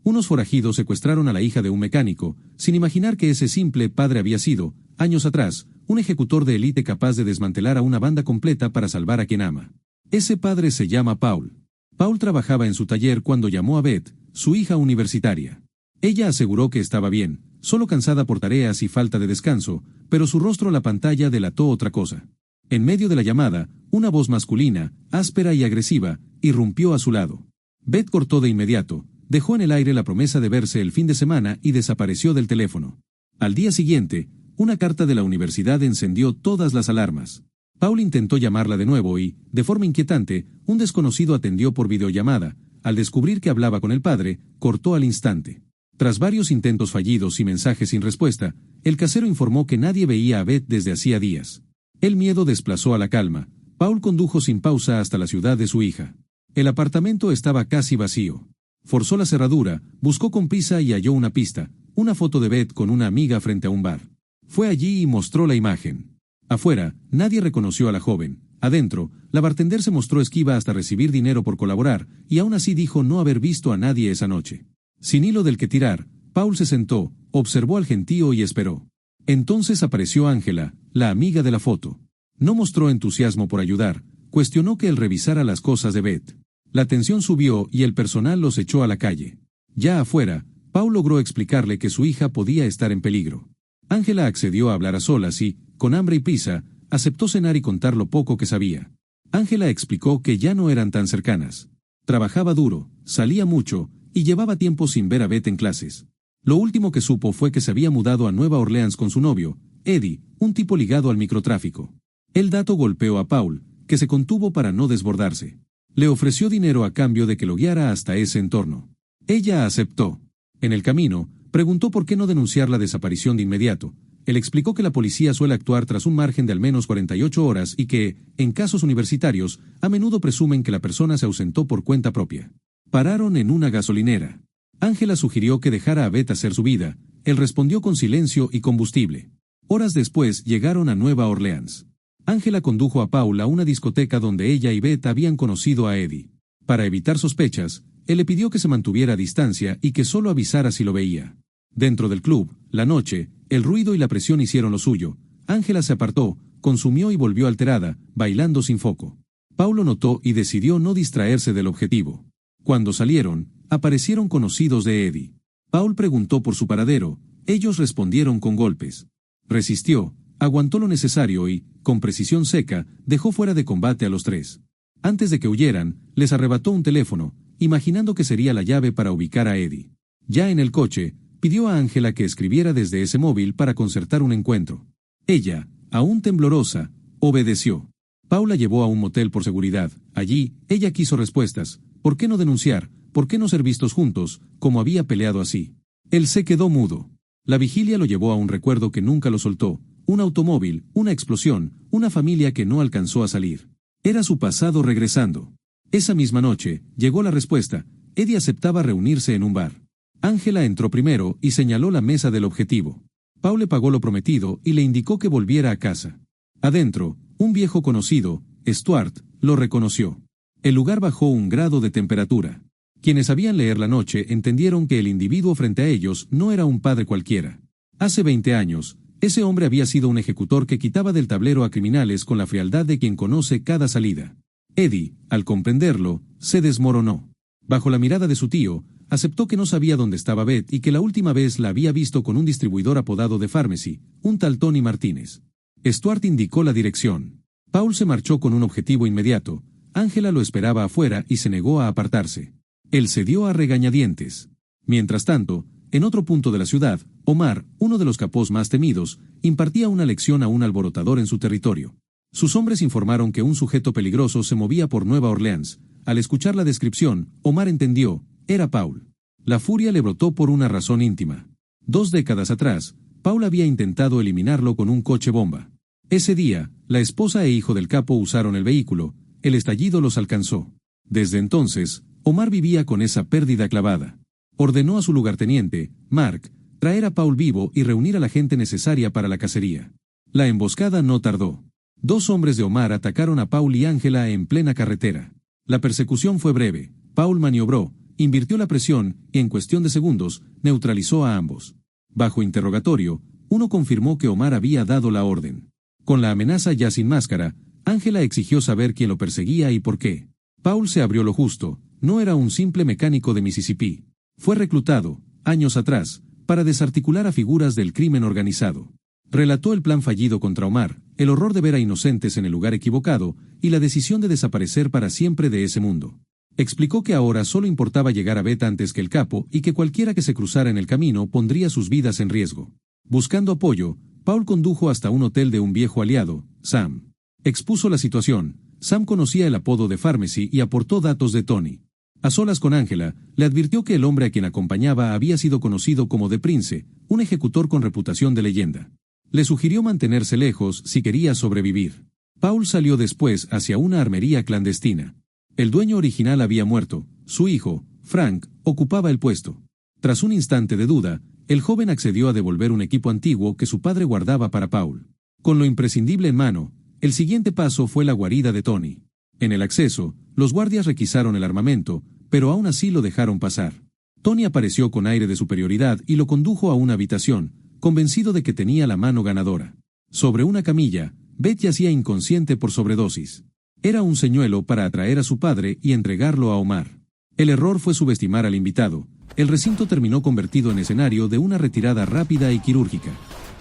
Unos forajidos secuestraron a la hija de un mecánico, sin imaginar que ese simple padre había sido, años atrás, un ejecutor de élite capaz de desmantelar a una banda completa para salvar a quien ama. Ese padre se llama Paul. Paul trabajaba en su taller cuando llamó a Beth, su hija universitaria. Ella aseguró que estaba bien, solo cansada por tareas y falta de descanso, pero su rostro en la pantalla delató otra cosa. En medio de la llamada, una voz masculina, áspera y agresiva, irrumpió a su lado. Beth cortó de inmediato, dejó en el aire la promesa de verse el fin de semana y desapareció del teléfono. Al día siguiente, una carta de la universidad encendió todas las alarmas. Paul intentó llamarla de nuevo y, de forma inquietante, un desconocido atendió por videollamada. Al descubrir que hablaba con el padre, cortó al instante. Tras varios intentos fallidos y mensajes sin respuesta, el casero informó que nadie veía a Beth desde hacía días. El miedo desplazó a la calma. Paul condujo sin pausa hasta la ciudad de su hija. El apartamento estaba casi vacío. Forzó la cerradura, buscó con prisa y halló una pista, una foto de Beth con una amiga frente a un bar. Fue allí y mostró la imagen. Afuera, nadie reconoció a la joven. Adentro, la bartender se mostró esquiva hasta recibir dinero por colaborar, y aún así dijo no haber visto a nadie esa noche. Sin hilo del que tirar, Paul se sentó, observó al gentío y esperó. Entonces apareció Ángela, la amiga de la foto. No mostró entusiasmo por ayudar, cuestionó que él revisara las cosas de Beth. La tensión subió y el personal los echó a la calle. Ya afuera, Paul logró explicarle que su hija podía estar en peligro. Ángela accedió a hablar a solas y, con hambre y prisa, aceptó cenar y contar lo poco que sabía. Ángela explicó que ya no eran tan cercanas. Trabajaba duro, salía mucho, y llevaba tiempo sin ver a Beth en clases. Lo último que supo fue que se había mudado a Nueva Orleans con su novio, Eddie, un tipo ligado al microtráfico. El dato golpeó a Paul, que se contuvo para no desbordarse. Le ofreció dinero a cambio de que lo guiara hasta ese entorno. Ella aceptó. En el camino, preguntó por qué no denunciar la desaparición de inmediato. Él explicó que la policía suele actuar tras un margen de al menos 48 horas y que, en casos universitarios, a menudo presumen que la persona se ausentó por cuenta propia. Pararon en una gasolinera. Ángela sugirió que dejara a Beth hacer su vida. Él respondió con silencio y combustible. Horas después llegaron a Nueva Orleans. Ángela condujo a Paul a una discoteca donde ella y Beth habían conocido a Eddie. Para evitar sospechas, él le pidió que se mantuviera a distancia y que solo avisara si lo veía. Dentro del club, la noche, el ruido y la presión hicieron lo suyo. Ángela se apartó, consumió y volvió alterada, bailando sin foco. Paul lo notó y decidió no distraerse del objetivo. Cuando salieron, aparecieron conocidos de Eddie. Paul preguntó por su paradero, ellos respondieron con golpes. Resistió, aguantó lo necesario y, con precisión seca, dejó fuera de combate a los tres. Antes de que huyeran, les arrebató un teléfono, imaginando que sería la llave para ubicar a Eddie. Ya en el coche, pidió a Ángela que escribiera desde ese móvil para concertar un encuentro. Ella, aún temblorosa, obedeció. Paul la llevó a un motel por seguridad. Allí, ella quiso respuestas. ¿Por qué no denunciar? ¿Por qué no ser vistos juntos, como había peleado así? Él se quedó mudo. La vigilia lo llevó a un recuerdo que nunca lo soltó. Un automóvil, una explosión, una familia que no alcanzó a salir. Era su pasado regresando. Esa misma noche, llegó la respuesta. Eddie aceptaba reunirse en un bar. Ángela entró primero y señaló la mesa del objetivo. Paul le pagó lo prometido y le indicó que volviera a casa. Adentro, un viejo conocido, Stuart, lo reconoció. El lugar bajó un grado de temperatura. Quienes sabían leer la noche entendieron que el individuo frente a ellos no era un padre cualquiera. Hace 20 años, ese hombre había sido un ejecutor que quitaba del tablero a criminales con la frialdad de quien conoce cada salida. Eddie, al comprenderlo, se desmoronó. Bajo la mirada de su tío, aceptó que no sabía dónde estaba Beth y que la última vez la había visto con un distribuidor apodado de Pharmacy, un tal Tony Martínez. Stuart indicó la dirección. Paul se marchó con un objetivo inmediato. Ángela lo esperaba afuera y se negó a apartarse. Él cedió a regañadientes. Mientras tanto, en otro punto de la ciudad, Omar, uno de los capós más temidos, impartía una lección a un alborotador en su territorio. Sus hombres informaron que un sujeto peligroso se movía por Nueva Orleans. Al escuchar la descripción, Omar entendió, era Paul. La furia le brotó por una razón íntima. 2 décadas atrás, Paul había intentado eliminarlo con un coche bomba. Ese día, la esposa e hijo del capo usaron el vehículo. El estallido los alcanzó. Desde entonces, Omar vivía con esa pérdida clavada. Ordenó a su lugarteniente, Mark, traer a Paul vivo y reunir a la gente necesaria para la cacería. La emboscada no tardó. 2 hombres de Omar atacaron a Paul y Ángela en plena carretera. La persecución fue breve. Paul maniobró, invirtió la presión y en cuestión de segundos neutralizó a ambos. Bajo interrogatorio, uno confirmó que Omar había dado la orden. Con la amenaza ya sin máscara, Ángela exigió saber quién lo perseguía y por qué. Paul se abrió lo justo, no era un simple mecánico de Mississippi. Fue reclutado, años atrás, para desarticular a figuras del crimen organizado. Relató el plan fallido contra Omar, el horror de ver a inocentes en el lugar equivocado y la decisión de desaparecer para siempre de ese mundo. Explicó que ahora solo importaba llegar a Beth antes que el capo y que cualquiera que se cruzara en el camino pondría sus vidas en riesgo. Buscando apoyo, Paul condujo hasta un hotel de un viejo aliado, Sam. Expuso la situación. Sam conocía el apodo de Pharmacy y aportó datos de Tony. A solas con Ángela, le advirtió que el hombre a quien acompañaba había sido conocido como The Prince, un ejecutor con reputación de leyenda. Le sugirió mantenerse lejos si quería sobrevivir. Paul salió después hacia una armería clandestina. El dueño original había muerto, su hijo, Frank, ocupaba el puesto. Tras un instante de duda, el joven accedió a devolver un equipo antiguo que su padre guardaba para Paul. Con lo imprescindible en mano, el siguiente paso fue la guarida de Tony. En el acceso, los guardias requisaron el armamento, pero aún así lo dejaron pasar. Tony apareció con aire de superioridad y lo condujo a una habitación, convencido de que tenía la mano ganadora. Sobre una camilla, Beth yacía inconsciente por sobredosis. Era un señuelo para atraer a su padre y entregarlo a Omar. El error fue subestimar al invitado. El recinto terminó convertido en escenario de una retirada rápida y quirúrgica.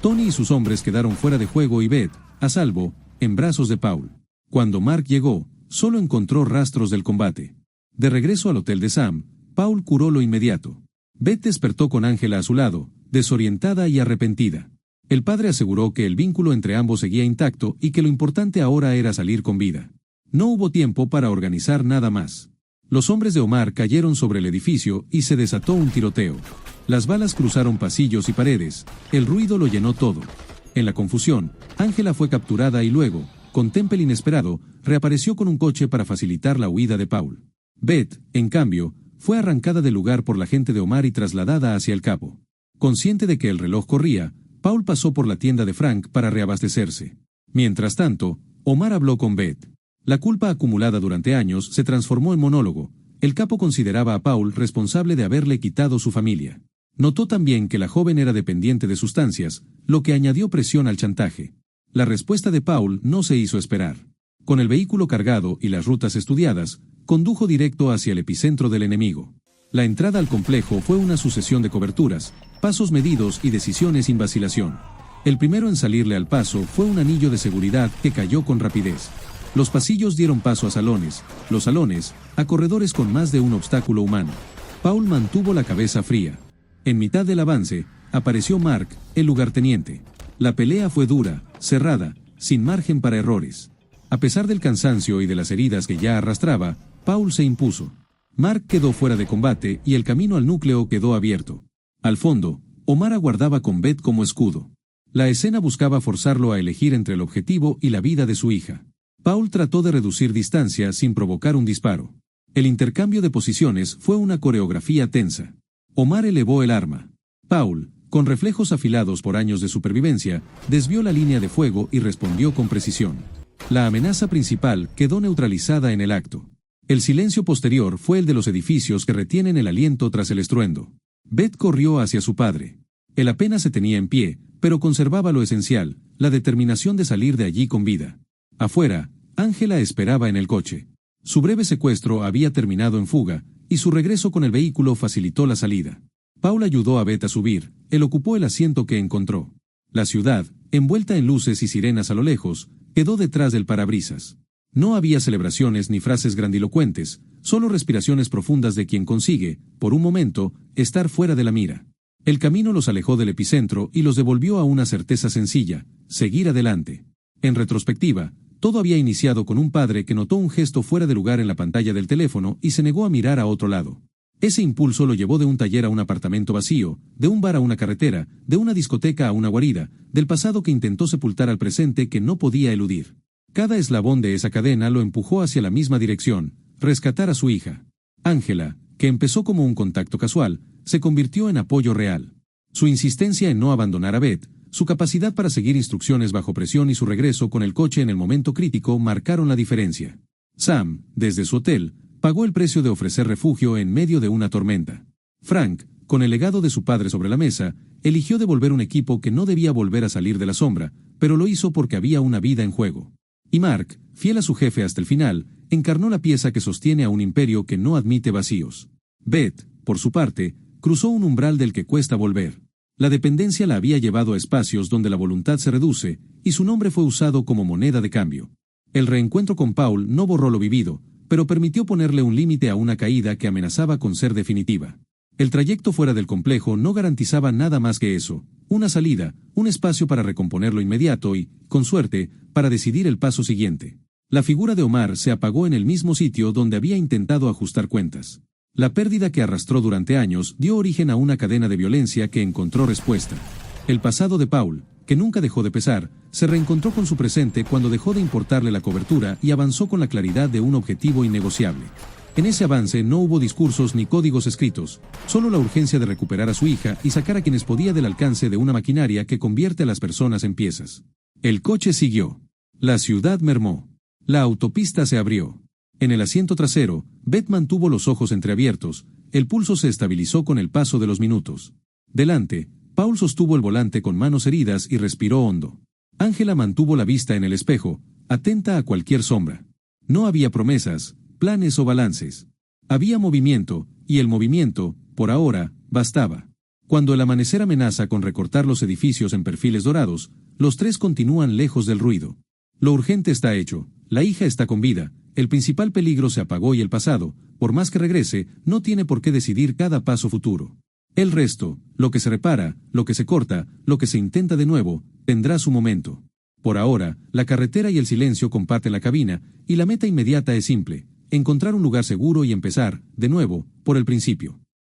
Tony y sus hombres quedaron fuera de juego y Beth, a salvo, en brazos de Paul. Cuando Mark llegó, solo encontró rastros del combate. De regreso al hotel de Sam, Paul curó lo inmediato. Beth despertó con Ángela a su lado, desorientada y arrepentida. El padre aseguró que el vínculo entre ambos seguía intacto y que lo importante ahora era salir con vida. No hubo tiempo para organizar nada más. Los hombres de Omar cayeron sobre el edificio y se desató un tiroteo. Las balas cruzaron pasillos y paredes, el ruido lo llenó todo. En la confusión, Ángela fue capturada y luego, con Temple inesperado, reapareció con un coche para facilitar la huida de Paul. Beth, en cambio, fue arrancada del lugar por la gente de Omar y trasladada hacia el capo. Consciente de que el reloj corría, Paul pasó por la tienda de Frank para reabastecerse. Mientras tanto, Omar habló con Beth. La culpa acumulada durante años se transformó en monólogo. El capo consideraba a Paul responsable de haberle quitado su familia. Notó también que la joven era dependiente de sustancias, lo que añadió presión al chantaje. La respuesta de Paul no se hizo esperar. Con el vehículo cargado y las rutas estudiadas, condujo directo hacia el epicentro del enemigo. La entrada al complejo fue una sucesión de coberturas, pasos medidos y decisiones sin vacilación. El primero en salirle al paso fue un anillo de seguridad que cayó con rapidez. Los pasillos dieron paso a salones, los salones, a corredores con más de un obstáculo humano. Paul mantuvo la cabeza fría. En mitad del avance, apareció Mark, el lugarteniente. La pelea fue dura, cerrada, sin margen para errores. A pesar del cansancio y de las heridas que ya arrastraba, Paul se impuso. Mark quedó fuera de combate y el camino al núcleo quedó abierto. Al fondo, Omar aguardaba con Beth como escudo. La escena buscaba forzarlo a elegir entre el objetivo y la vida de su hija. Paul trató de reducir distancia sin provocar un disparo. El intercambio de posiciones fue una coreografía tensa. Omar elevó el arma. Paul, con reflejos afilados por años de supervivencia, desvió la línea de fuego y respondió con precisión. La amenaza principal quedó neutralizada en el acto. El silencio posterior fue el de los edificios que retienen el aliento tras el estruendo. Beth corrió hacia su padre. Él apenas se tenía en pie, pero conservaba lo esencial, la determinación de salir de allí con vida. Afuera, Ángela esperaba en el coche. Su breve secuestro había terminado en fuga, y su regreso con el vehículo facilitó la salida. Paul ayudó a Beth a subir, él ocupó el asiento que encontró. La ciudad, envuelta en luces y sirenas a lo lejos, quedó detrás del parabrisas. No había celebraciones ni frases grandilocuentes, solo respiraciones profundas de quien consigue, por un momento, estar fuera de la mira. El camino los alejó del epicentro y los devolvió a una certeza sencilla: seguir adelante. En retrospectiva, todo había iniciado con un padre que notó un gesto fuera de lugar en la pantalla del teléfono y se negó a mirar a otro lado. Ese impulso lo llevó de un taller a un apartamento vacío, de un bar a una carretera, de una discoteca a una guarida, del pasado que intentó sepultar al presente que no podía eludir. Cada eslabón de esa cadena lo empujó hacia la misma dirección: rescatar a su hija. Ángela, que empezó como un contacto casual, se convirtió en apoyo real. Su insistencia en no abandonar a Beth, su capacidad para seguir instrucciones bajo presión y su regreso con el coche en el momento crítico marcaron la diferencia. Sam, desde su hotel, Pagó el precio de ofrecer refugio en medio de una tormenta. Frank, con el legado de su padre sobre la mesa, eligió devolver un equipo que no debía volver a salir de la sombra, pero lo hizo porque había una vida en juego. Y Mark, fiel a su jefe hasta el final, encarnó la pieza que sostiene a un imperio que no admite vacíos. Beth, por su parte, cruzó un umbral del que cuesta volver. La dependencia la había llevado a espacios donde la voluntad se reduce, y su nombre fue usado como moneda de cambio. El reencuentro con Paul no borró lo vivido, pero permitió ponerle un límite a una caída que amenazaba con ser definitiva. El trayecto fuera del complejo no garantizaba nada más que eso: una salida, un espacio para recomponer lo inmediato y, con suerte, para decidir el paso siguiente. La figura de Omar se apagó en el mismo sitio donde había intentado ajustar cuentas. La pérdida que arrastró durante años dio origen a una cadena de violencia que encontró respuesta. El pasado de Paul, que nunca dejó de pesar, se reencontró con su presente cuando dejó de importarle la cobertura y avanzó con la claridad de un objetivo innegociable. En ese avance no hubo discursos ni códigos escritos, solo la urgencia de recuperar a su hija y sacar a quienes podía del alcance de una maquinaria que convierte a las personas en piezas. El coche siguió. La ciudad mermó. La autopista se abrió. En el asiento trasero, Beth mantuvo los ojos entreabiertos, el pulso se estabilizó con el paso de los minutos. Delante, Paul sostuvo el volante con manos heridas y respiró hondo. Ángela mantuvo la vista en el espejo, atenta a cualquier sombra. No había promesas, planes o balances. Había movimiento, y el movimiento, por ahora, bastaba. Cuando el amanecer amenaza con recortar los edificios en perfiles dorados, los tres continúan lejos del ruido. Lo urgente está hecho, la hija está con vida, el principal peligro se apagó y el pasado, por más que regrese, no tiene por qué decidir cada paso futuro. El resto, lo que se repara, lo que se corta, lo que se intenta de nuevo, tendrá su momento. Por ahora, la carretera y el silencio comparten la cabina, y la meta inmediata es simple: encontrar un lugar seguro y empezar, de nuevo, por el principio.